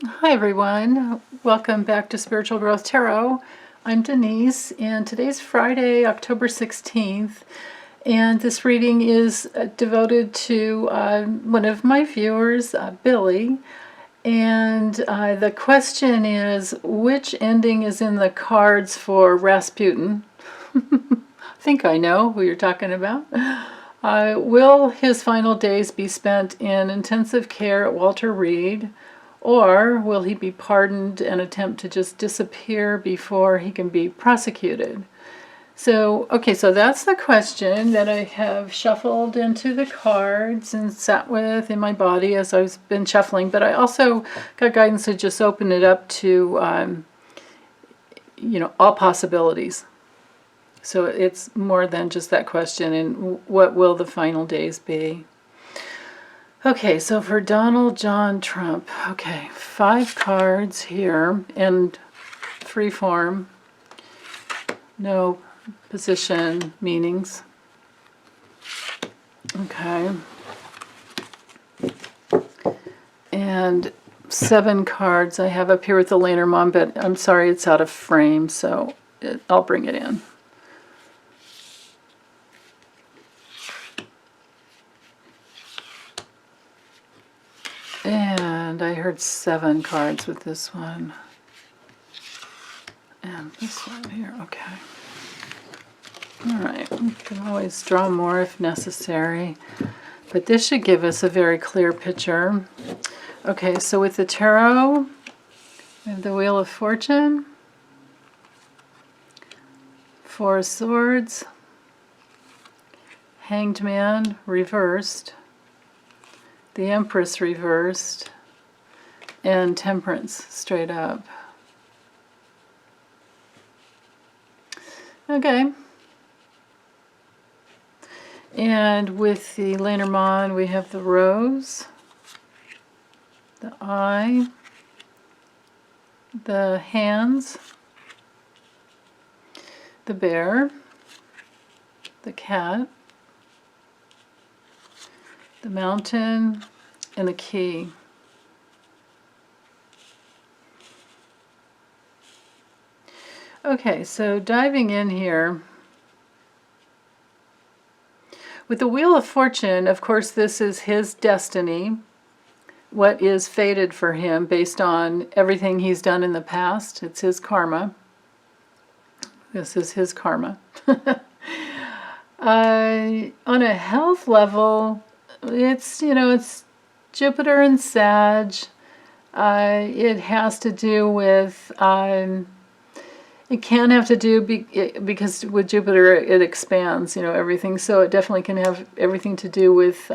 Hi everyone, welcome back to Spiritual Growth Tarot. I'm Denise and today's Friday, October 16th, and this reading is devoted to one of my viewers, Billy, and the question is, which ending is in the cards for Rasputin? I think I know who you're talking about. Will his final days be spent in intensive care at Walter Reed? Or will he be pardoned and attempt to just disappear before he can be prosecuted? So, okay, so that's the question that I have shuffled into the cards and sat with in my body as I've been shuffling. But I also got guidance to just open it up to, all possibilities. So it's more than just that question, and what will the final days be? Okay, so for Donald John Trump, okay, 5 cards here, and free form, no position meanings. Okay. And 7 cards I have up here with the Lenormand, but I'm sorry it's out of frame, so I'll bring it in. And I heard 7 cards with this one. And this one here, okay. Alright, we can always draw more if necessary. But this should give us a very clear picture. Okay, so with the tarot, we have the Wheel of Fortune, 4 of Swords, Hanged Man reversed, the Empress reversed, and Temperance straight up. Okay. And with the Lenormand, we have the Rose, the Eye, the Hands, the Bear, the Cat, the Mountain, and the Key. Okay, so diving in here, with the Wheel of Fortune, of course, this is his destiny, what is fated for him based on everything he's done in the past. It's his karma. This is his karma. On a health level, it's Jupiter and Sag. It has to do with, it can have to do, because with Jupiter it expands, everything. So it definitely can have everything to do with,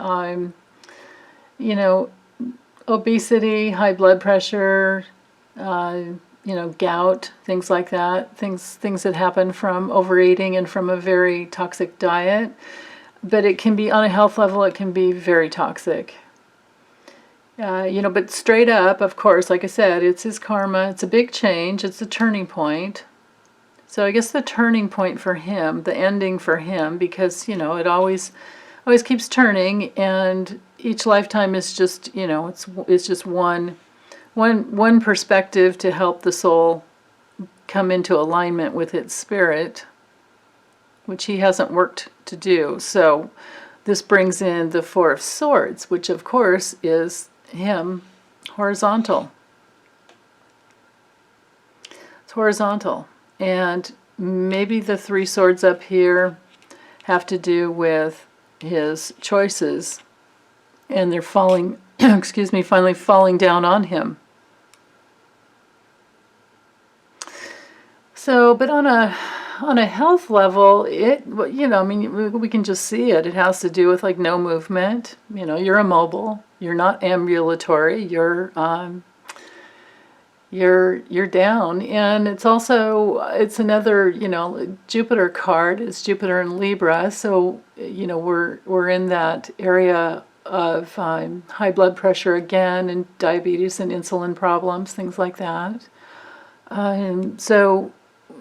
obesity, high blood pressure, gout, things like that. Things that happen from overeating and from a very toxic diet. But it can be, on a health level, it can be very toxic. But straight up, of course, like I said, it's his karma. It's a big change. It's a turning point. So I guess the turning point for him, the ending for him, because, it always keeps turning, and each lifetime is just, it's just one perspective to help the soul come into alignment with its spirit, which he hasn't worked to do. So this brings in the 4 of Swords, which of course is him horizontal. It's horizontal. And maybe the 3 swords up here have to do with his choices, and they're falling, finally falling down on him. So, but on a health level, we can just see it. It has to do with like no movement. You're immobile. You're not ambulatory. You're down. And it's also, it's another, Jupiter card. It's Jupiter in Libra. So, we're in that area of high blood pressure again, and diabetes and insulin problems, things like that. And so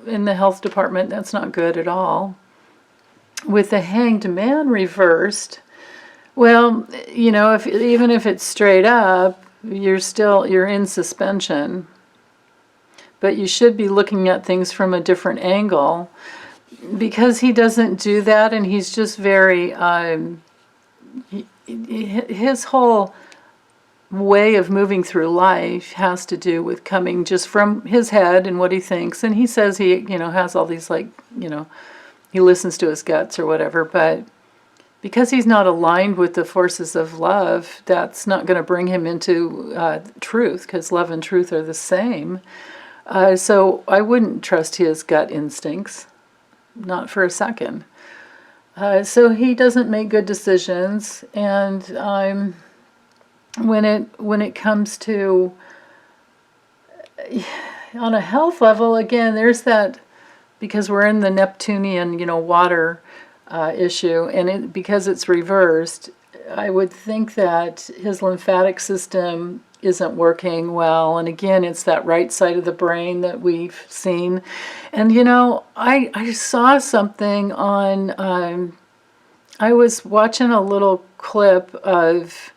in the health department, that's not good at all. With the Hanged Man reversed, well, even if it's straight up, you're in suspension, but you should be looking at things from a different angle. Because he doesn't do that, and he's just very, his whole way of moving through life has to do with coming just from his head and what he thinks. And he says he, has all these, like, he listens to his guts or whatever, but because he's not aligned with the forces of love, that's not going to bring him into truth, because love and truth are the same. So I wouldn't trust his gut instincts, not for a second. So he doesn't make good decisions, and when it comes to on a health level, again, there's that, because we're in the Neptunian, water issue, and because it's reversed, I would think that his lymphatic system isn't working well. And again, it's that right side of the brain that we've seen. And I saw something on, I was watching a little clip of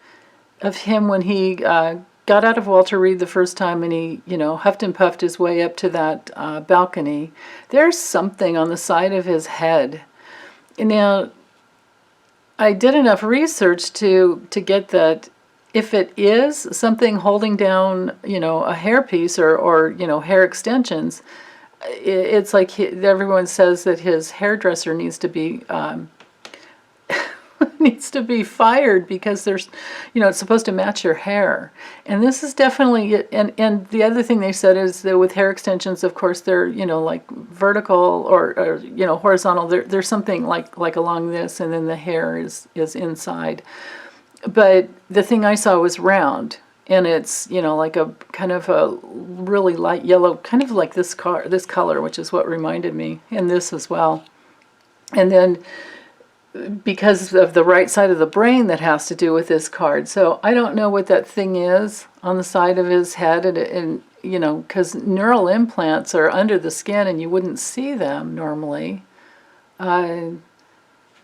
him when he got out of Walter Reed the first time, and he, huffed and puffed his way up to that balcony. There's something on the side of his head. Now, I did enough research to get that if it is something holding down, a hairpiece or hair extensions, it's like everyone says that his hairdresser needs to be fired, because there's, it's supposed to match your hair. And this is definitely it. And the other thing they said is that with hair extensions, of course, they're, like vertical or horizontal. There's something like along this, and then the hair is inside. But the thing I saw was round, and it's, like a kind of a really light yellow, kind of like this color, which is what reminded me, and this as well. And then because of the right side of the brain that has to do with this card. So I don't know what that thing is on the side of his head, and because neural implants are under the skin and you wouldn't see them normally.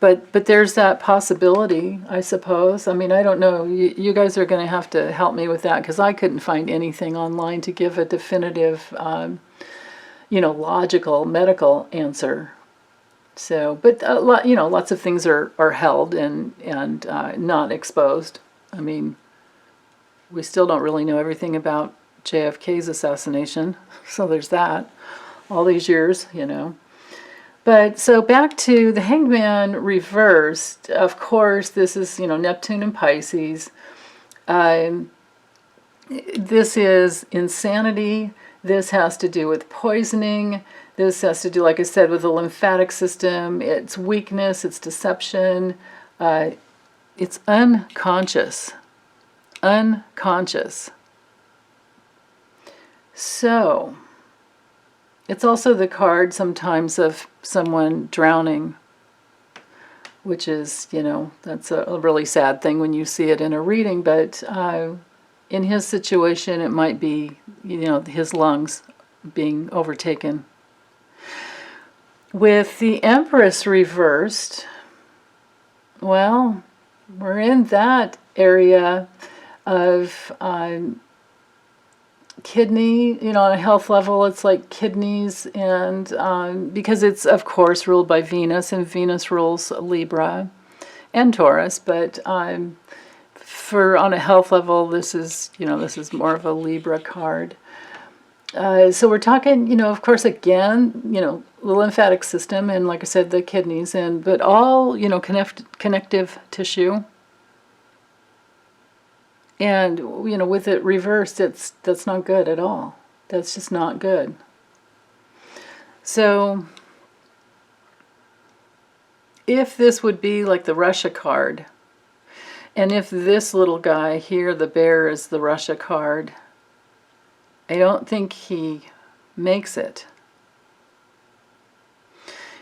But there's that possibility, I suppose. I mean, I don't know. You guys are going to have to help me with that, because I couldn't find anything online to give a definitive, logical medical answer. So, but lots of things are held and not exposed. I mean, we still don't really know everything about JFK's assassination, so there's that. All these years, But so back to the Hanged Man reversed. Of course, this is Neptune and Pisces. This is insanity. This has to do with poisoning. This has to do, like I said, with the lymphatic system. It's weakness, it's deception, it's unconscious. Unconscious. So, it's also the card sometimes of someone drowning, which is, that's a really sad thing when you see it in a reading, but in his situation, it might be, his lungs being overtaken. With the Empress reversed, well, we're in that area of kidney, on a health level, it's like kidneys, and because it's, of course, ruled by Venus, and Venus rules Libra and Taurus, but for on a health level, this is more of a Libra card. So we're talking, of course, again, the lymphatic system, and like I said, the kidneys, but all, connective tissue. And, with it reversed, that's not good at all. That's just not good. So, if this would be like the Russia card, and if this little guy here, the bear, is the Russia card, I don't think he makes it.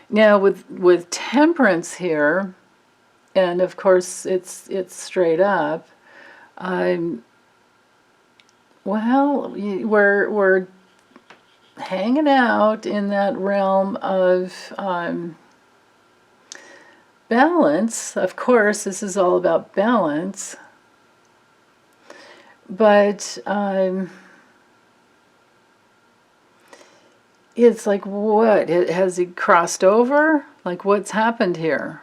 Now, with Temperance here, and of course it's straight up, well, we're hanging out in that realm of balance. Of course, this is all about balance. But it's like, what? Has he crossed over? Like, what's happened here?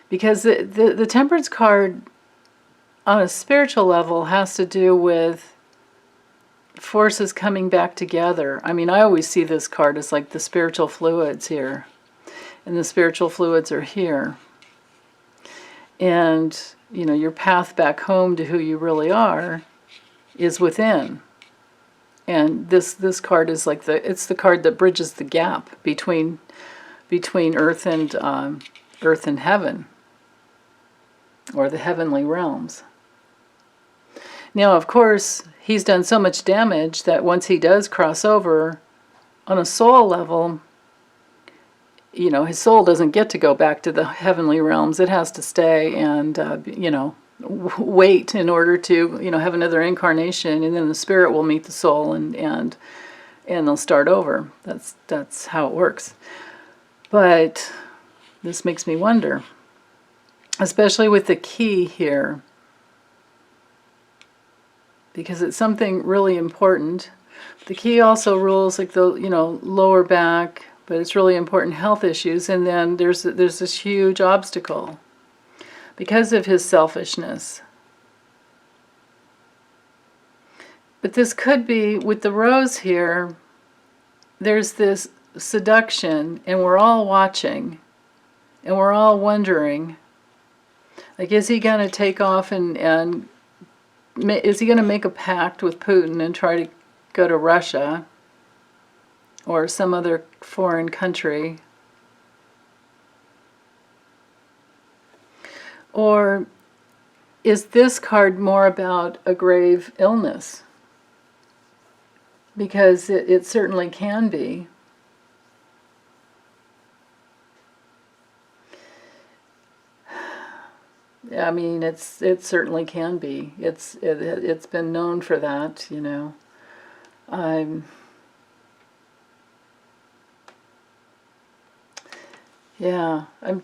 Because the Temperance card on a spiritual level has to do with forces coming back together. I mean, I always see this card as like the spiritual fluids here. And the spiritual fluids are here. And, you know, your path back home to who you really are is within. And this card is like it's the card that bridges the gap between earth and heaven, or the heavenly realms. Now, of course, he's done so much damage that once he does cross over, on a soul level, you know, his soul doesn't get to go back to the heavenly realms. It has to stay and, you know, wait in order to, you know, have another incarnation, and then the spirit will meet the soul and they'll start over. That's how it works. But this makes me wonder, especially with the key here, because it's something really important. The key also rules like the, you know, lower back, but it's really important health issues. And then there's this huge obstacle because of his selfishness. But this could be, with the rose here, there's this seduction, and we're all watching, and we're all wondering, like, is he going to take off and is he going to make a pact with Putin and try to go to Russia or some other foreign country? Or is this card more about a grave illness? Because it certainly can be. I mean, it certainly can be. It's been known for that, you know. Yeah, I'm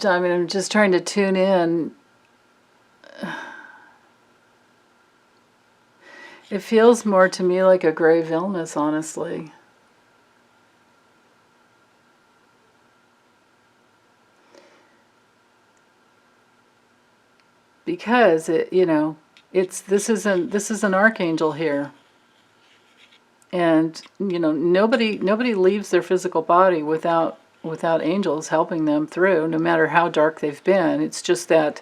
just trying to tune in. It feels more to me like a grave illness, honestly. Because it, you know, this is an archangel here. And, you know, nobody leaves their physical body without angels helping them through, no matter how dark they've been. It's just that,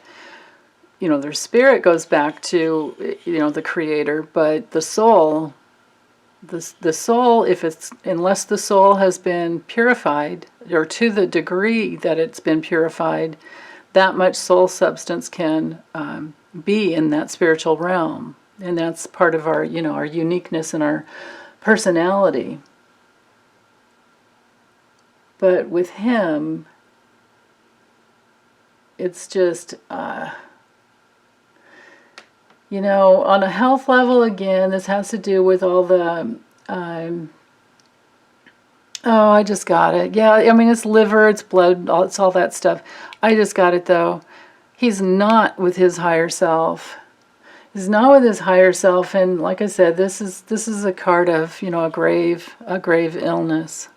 you know, their spirit goes back to, you know, the Creator, but the soul, the soul, unless the soul has been purified, or to the degree that it's been purified, that much soul substance can be in that spiritual realm, and that's part of our, you know, our uniqueness and our personality. But with him, it's just, you know, on a health level, again, this has to do with all the, oh, I just got it. Yeah, I mean, it's liver, it's blood, it's all that stuff. I just got it, though. He's not with his higher self. He's not with his higher self, and like I said, this is a card of, you know, a grave illness.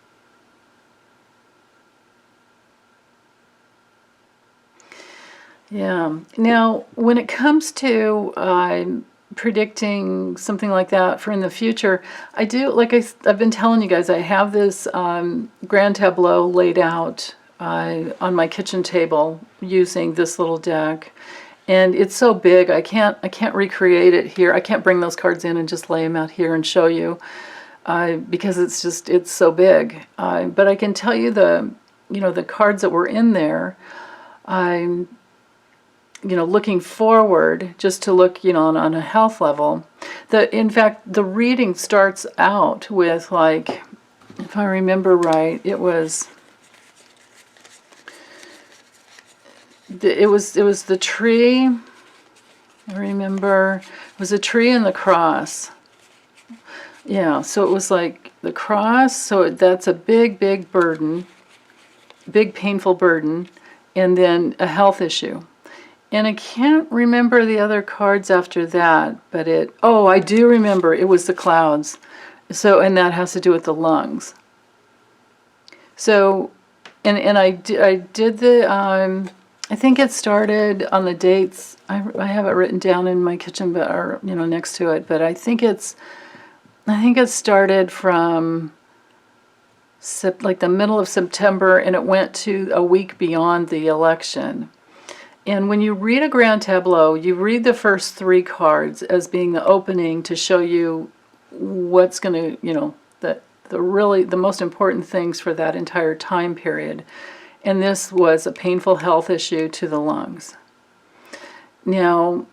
Yeah. Now, when it comes to predicting something like that for in the future, I do, like I've been telling you guys, I have this grand tableau laid out on my kitchen table using this little deck. And it's so big, I can't recreate it here. I can't bring those cards in and just lay them out here and show you because it's so big. But I can tell you the cards that were in there. I'm, you know, looking forward, just to look, you know, on a health level. In fact, the reading starts out with, like, if I remember right, it was the tree. I remember it was a tree and the cross. Yeah, so it was like the cross. So that's a big burden, big painful burden, and then a health issue. And I can't remember the other cards after that, but oh, I do remember, it was the clouds. So, and that has to do with the lungs. So, and I did the, I think it started on the dates, I have it written down in my kitchen, but, or, you know, next to it, but I think it started from like the middle of September, and it went to a week beyond the election. And when you read a grand tableau, you read the first 3 cards as being the opening to show you what's going to, you know, the most important things for that entire time period. And this was a painful health issue to the lungs. Now,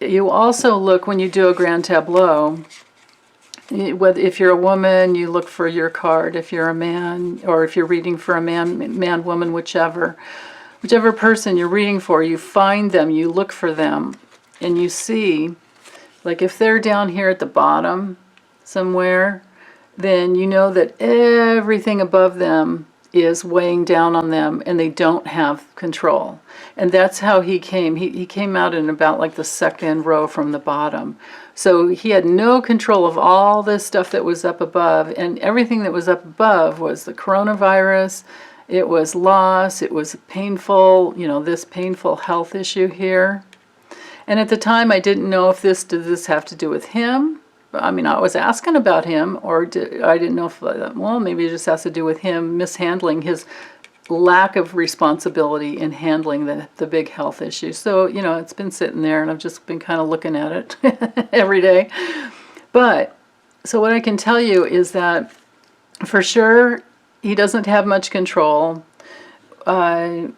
you also look, when you do a grand tableau, if you're a woman, you look for your card. If you're a man, or if you're reading for a man, woman, whichever person you're reading for, you find them, you look for them, and you see, like if they're down here at the bottom somewhere, then you know that everything above them is weighing down on them and they don't have control. And that's how he came. He came out in about like the second row from the bottom. So he had no control of all this stuff that was up above, and everything that was up above was the coronavirus. It was loss, it was painful, you know, this painful health issue here. And at the time I didn't know if did this have to do with him? I mean, I was asking about him, or I didn't know if, well, maybe it just has to do with him mishandling his lack of responsibility in handling the big health issue. So, you know, it's been sitting there and I've just been kind of looking at it every day. But, so what I can tell you is that for sure, he doesn't have much control. What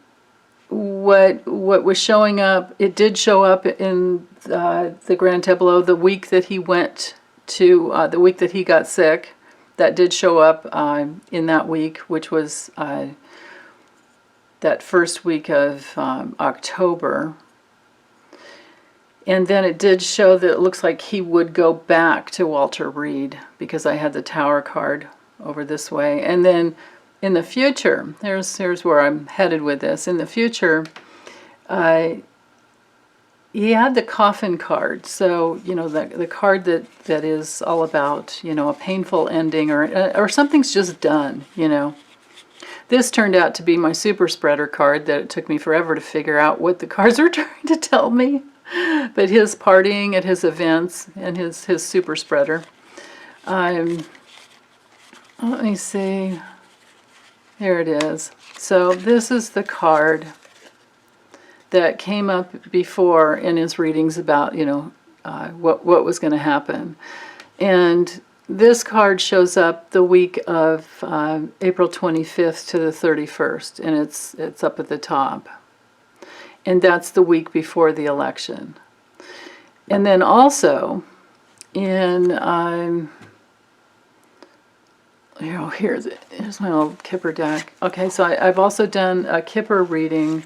was showing up, it did show up in the Grand Tableau the week that he went to, the week that he got sick. That did show up in that week, which was that first week of October. And then it did show that it looks like he would go back to Walter Reed, because I had the Tower card over this way. And then in the future, here's where I'm headed with this. In the future, he had the coffin card. So, you know, the card that is all about, you know, a painful ending, or something's just done, you know. This turned out to be my super spreader card that it took me forever to figure out what the cards were trying to tell me. But his partying at his events and his super spreader. Let me see. Here it is. So this is the card that came up before in his readings about, you know, what was going to happen. And this card shows up the week of April 25th to the 31st, and it's up at the top. And that's the week before the election. And then also in here's my old Kipper deck. Okay, so I've also done a Kipper reading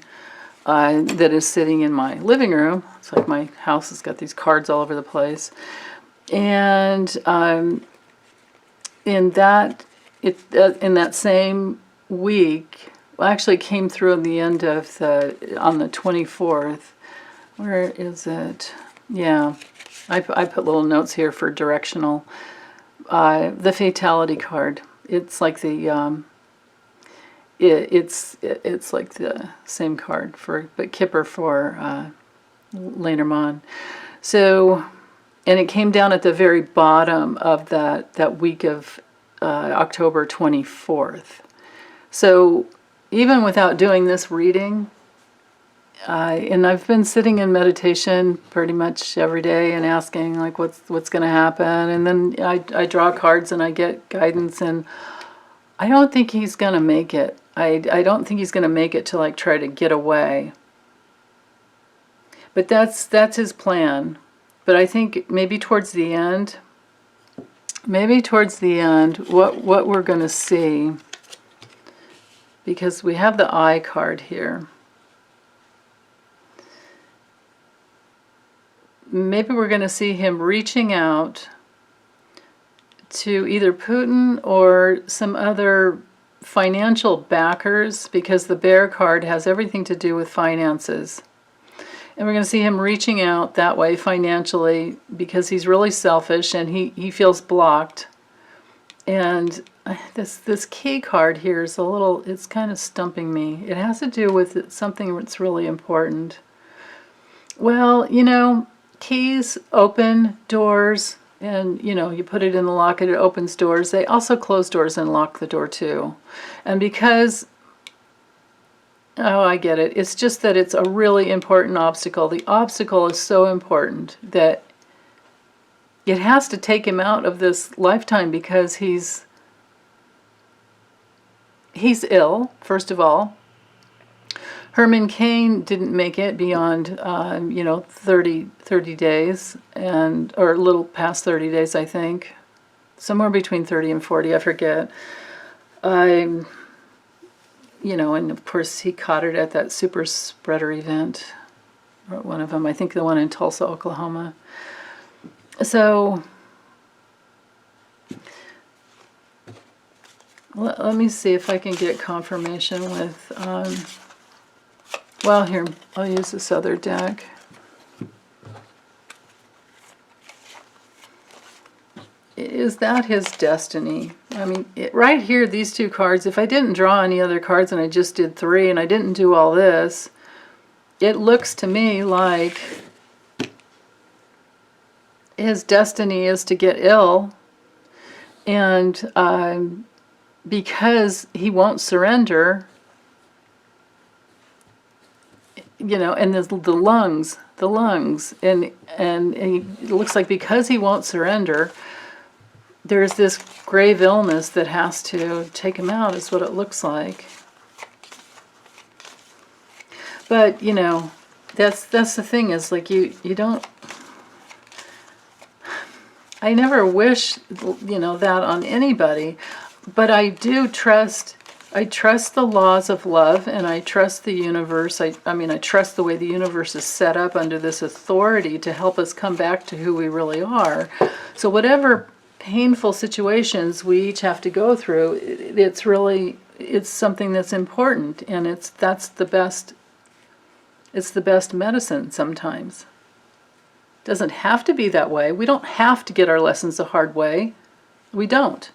that is sitting in my living room. It's like my house has got these cards all over the place. And in that same week, well, actually came through in the end of on the 24th. Where is it? Yeah, I put little notes here for directional. The Fatality card. It's like the it's like the same card but Kipper for Lenormand. So, and it came down at the very bottom of that week of October 24th. So even without doing this reading, and I've been sitting in meditation pretty much every day and asking like what's going to happen, and then I draw cards and I get guidance, and I don't think he's going to make it. I don't think he's going to make it to like try to get away. But that's his plan. But I think maybe towards the end, what we're going to see, because we have the eye card here. Maybe we're going to see him reaching out to either Putin or some other financial backers, because the bear card has everything to do with finances. And we're going to see him reaching out that way financially because he's really selfish and he feels blocked. And this key card here is it's kind of stumping me. It has to do with something that's really important. Well, keys open doors, and you put it in the lock and it opens doors. They also close doors and lock the door too. And because, oh, I get it. It's just that it's a really important obstacle. The obstacle is so important that it has to take him out of this lifetime because he's ill, first of all. Herman Cain didn't make it beyond, 30 days, or a little past 30 days, I think. Somewhere between 30 and 40, I forget. And of course he caught it at that super spreader event, or one of them, I think the one in Tulsa, Oklahoma. So, let me see if I can get confirmation with, well, here, I'll use this other deck. Is that his destiny? I mean, right here, these two cards, if I didn't draw any other cards and I just did 3 and I didn't do all this, it looks to me like his destiny is to get ill, and because he won't surrender, and there's the lungs, and it looks like because he won't surrender, there's this grave illness that has to take him out, is what it looks like. But, that's the thing, is like you don't, I never wish, that on anybody, but I do trust, I trust the laws of love, and I trust the universe. I trust the way the universe is set up under this authority to help us come back to who we really are. So whatever painful situations we each have to go through, it's something that's important, and it's the best medicine sometimes. Doesn't have to be that way. We don't have to get our lessons the hard way. We don't.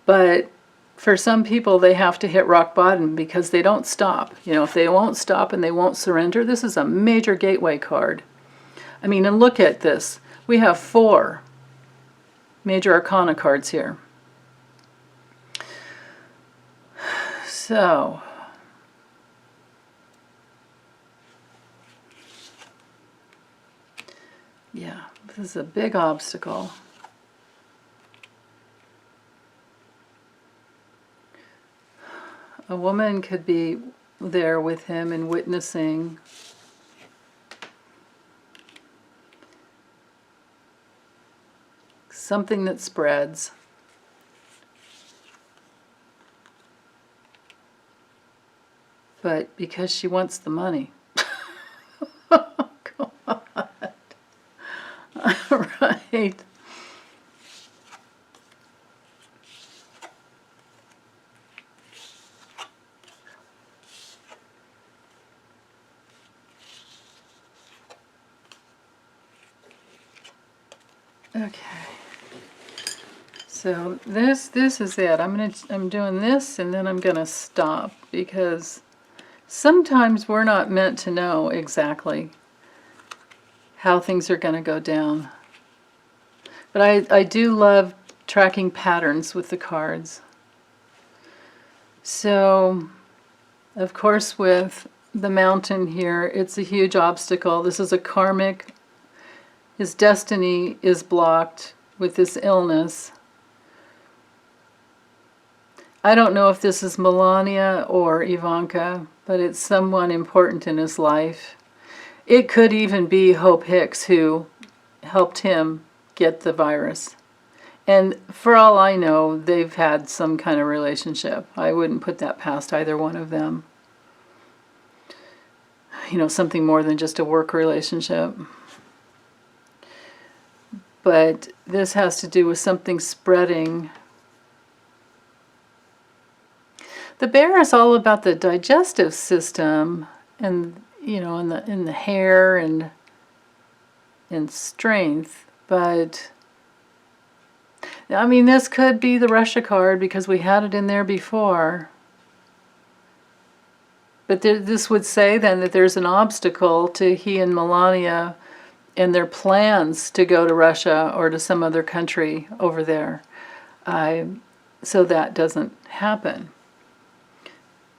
But for some people, they have to hit rock bottom because they don't stop. If they won't stop and they won't surrender, this is a major gateway card. And look at this. We have 4 major arcana cards here. So, yeah, this is a big obstacle. A woman could be there with him and witnessing something that spreads. But because she wants the money. Oh, God. Right. Okay. So this is it. I'm doing this, and then I'm gonna stop, because sometimes we're not meant to know exactly how things are gonna go down. But I do love tracking patterns with the cards. So, of course, with the mountain here, it's a huge obstacle. This is a karmic. His destiny is blocked with this illness. I don't know if this is Melania or Ivanka, but it's someone important in his life. It could even be Hope Hicks, who helped him get the virus. And for all I know, they've had some kind of relationship. I wouldn't put that past either one of them. Something more than just a work relationship. But this has to do with something spreading. The bear is all about the digestive system, and in the hair and strength. But I mean, this could be the Russia card because we had it in there before. But this would say then that there's an obstacle to he and Melania and their plans to go to Russia or to some other country over there. So that doesn't happen.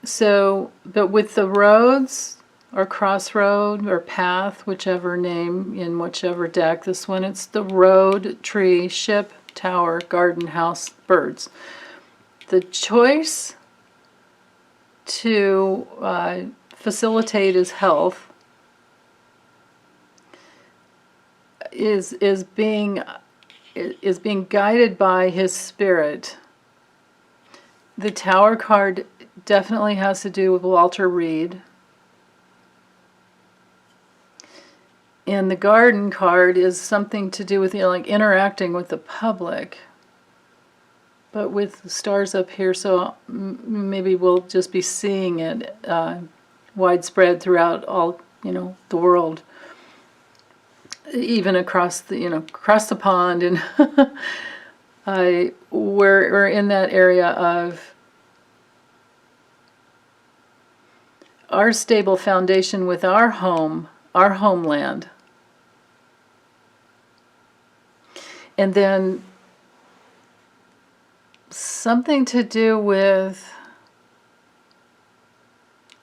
So, but with the roads or crossroad or path, whichever name in whichever deck, this one it's the road, tree, ship, tower, garden, house, birds. The choice to facilitate his health is being guided by his spirit. The Tower card definitely has to do with Walter Reed. And the Garden card is something to do with like interacting with the public. But with the stars up here, so maybe we'll just be seeing it widespread throughout all, the world, even across the pond, and we're in that area of our stable foundation with our home, our homeland, and then something to do with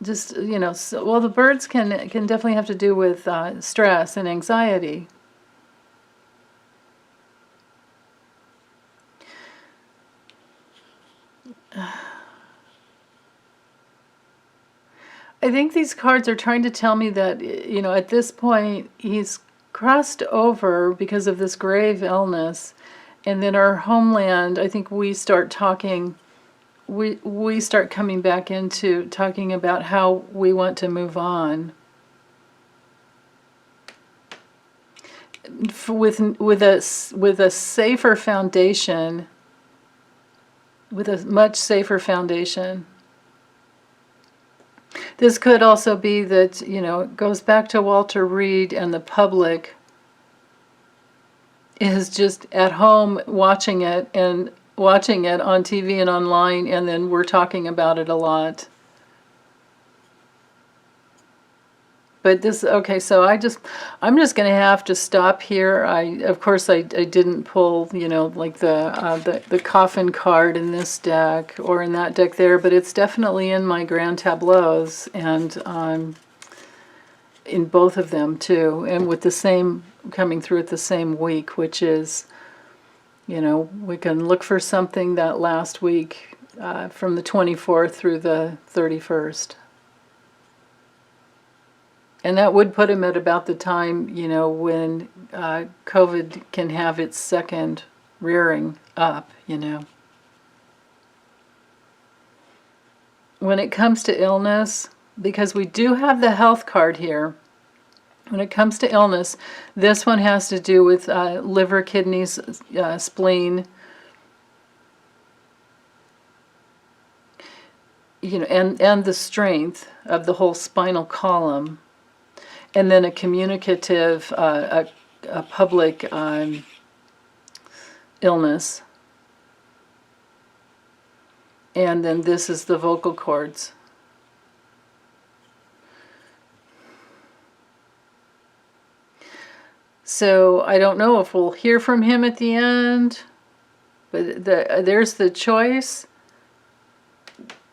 just, well, the birds can definitely have to do with stress and anxiety. I think these cards are trying to tell me that, at this point he's crossed over because of this grave illness. And then our homeland, I think we start talking, we start coming back into talking about how we want to move on. With a safer foundation, with a much safer foundation. This could also be that, it goes back to Walter Reed and the public is just at home watching it on TV and online, and then we're talking about it a lot. But okay, so I'm just going to have to stop here. Of course I didn't pull, like the coffin card in this deck or in that deck there, but it's definitely in my grand tableaus, and in both of them too, and with the same coming through at the same week, which is, we can look for something that last week from the 24th through the 31st. And that would put him at about the time, when COVID can have its second rearing up, When it comes to illness, because we do have the health card here, when it comes to illness, this one has to do with liver, kidneys, spleen, and the strength of the whole spinal column. And then a communicative, a public illness. And then this is the vocal cords. So I don't know if we'll hear from him at the end, but there's the choice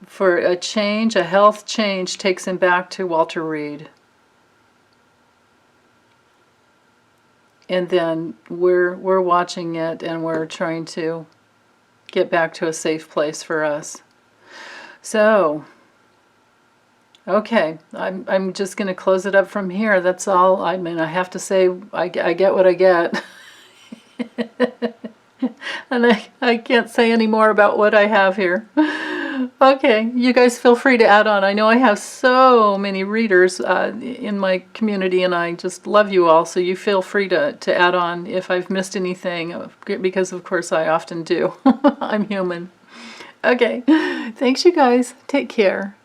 for a change, a health change takes him back to Walter Reed. And then we're watching it, and we're trying to get back to a safe place for us. So, okay, I'm just going to close it up from here. That's all. I mean, I have to say, I get what I get. And I can't say any more about what I have here. Okay, you guys feel free to add on. I know I have so many readers in my community, and I just love you all, so you feel free to add on if I've missed anything, because of course I often do. I'm human. Okay, thanks you guys. Take care.